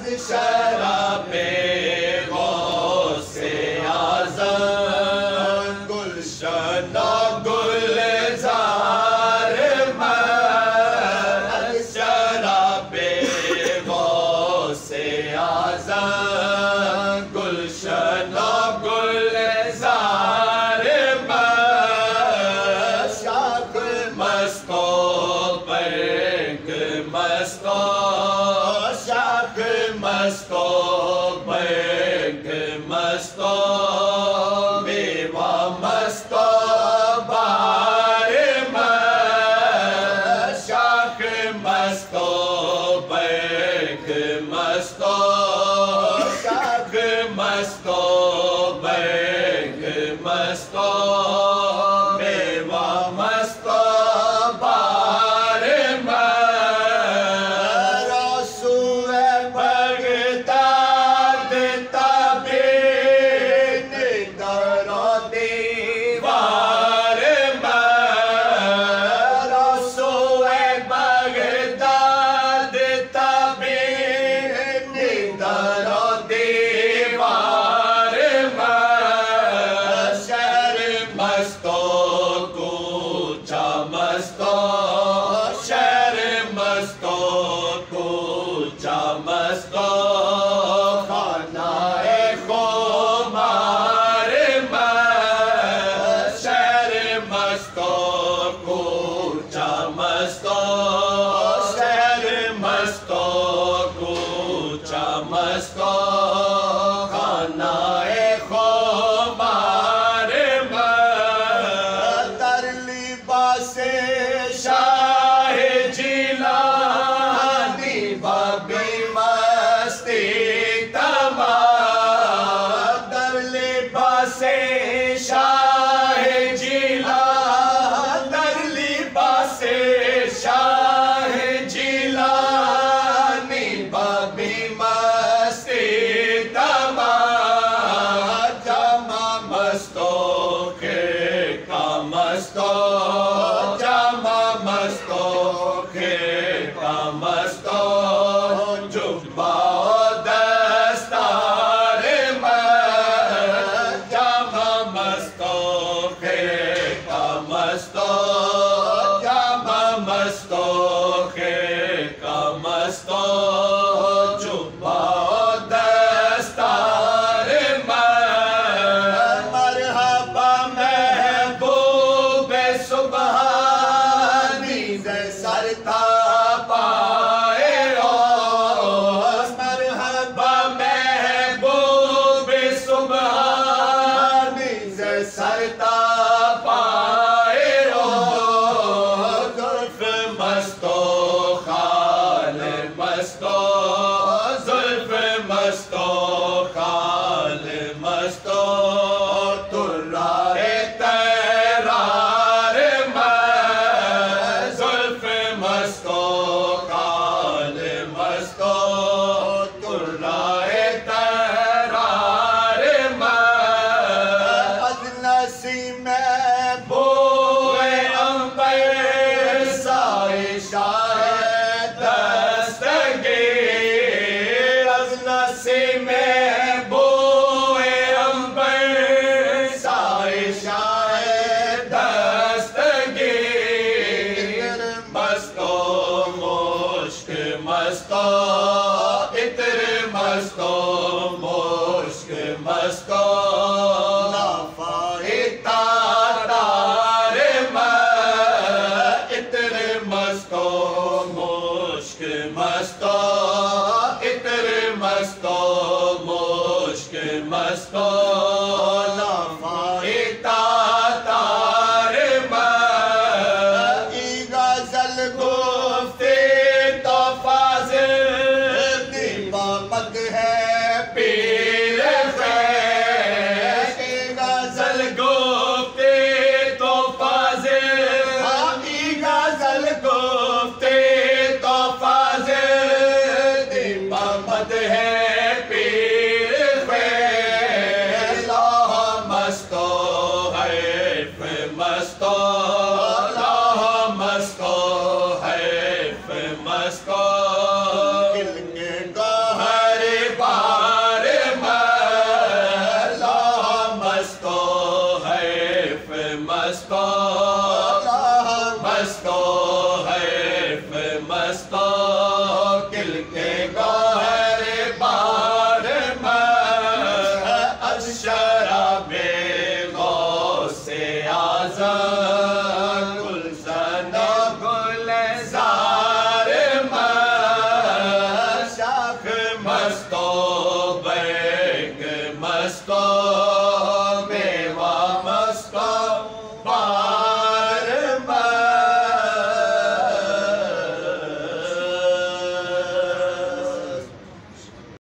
शराबे गौसे आज़म गुलशन गुलजार मस्त शराबे गौसे आज़म गुलशन गुलजार मस्त शाख मस्तो बरग मस्तो शाख मस्तो बरग मस्तो मेवा मस्तो बार मस्त शाख मस्तो बरग मस्तो शाख मस्तो बरग मस्तो मेवा मस्तो बार मस्त रसूल बगदाद ताबीन दरो दीवार मस्त रसूल बगदाद ताबीन दरो दीवार मस्त शहर मस्तो कूचा मस्तो शहर मस्तो कूचा मस्तो खानाए खुमार मस्त शहर मस्तो कूचा मस्तो शहर मस्तो कूचा मस्तो खानाए खुमार मस्त तर लिबासे शाह जिलानी बाबी मस्ती तमाम तर लिबासे शाह जिलानी तर लिबासे शाह जिलानी बाबी मस्ती तमाम जामा मस्तो के का मस्तो जामा मस्तो के का मस्तो जुब्बा दस्तार मस्त जामा मस्तो के का मस्तो जामा मस्तो के का मस्तो जुब्बा दस्तार मस्त मरहबा महबूब सुबहानी से सरता पाए रोज़ मरहबा महबूब सुबहानी से सरता पाए रोज़ जुल्फ मस्तो खाल मस्तो जुल्फ मस्तो खाल मस्तो तुर्राए तरार मस्त जुल्फ मस्तो खाल मस्तो तुर्राए तरार मस्त अदनसी में बोए अंबर साए शाह दस्तगीर अदनसी में बोए अंबर साए शाह दस्तगीर मस्तो मुश्क मस्तो इतर मस्तो मुश्क मस्तो नाफाए तार मस्त इतर मस्तो मुश्क मस्तो इतर मस्तो मुश्क मस्तो नाफाए तार मस्त ई गज़ल गुफ्ते तो फाज़िल दीवामत है पीर फैज़ ई गज़ल गुफ्ते तो फाज़िल ई गज़ल गुफ्ते तो फाज़िल दीवामत है पीर फैज़ ताजा गुलशन गुलजार शाख मस्तो बैग मस्तो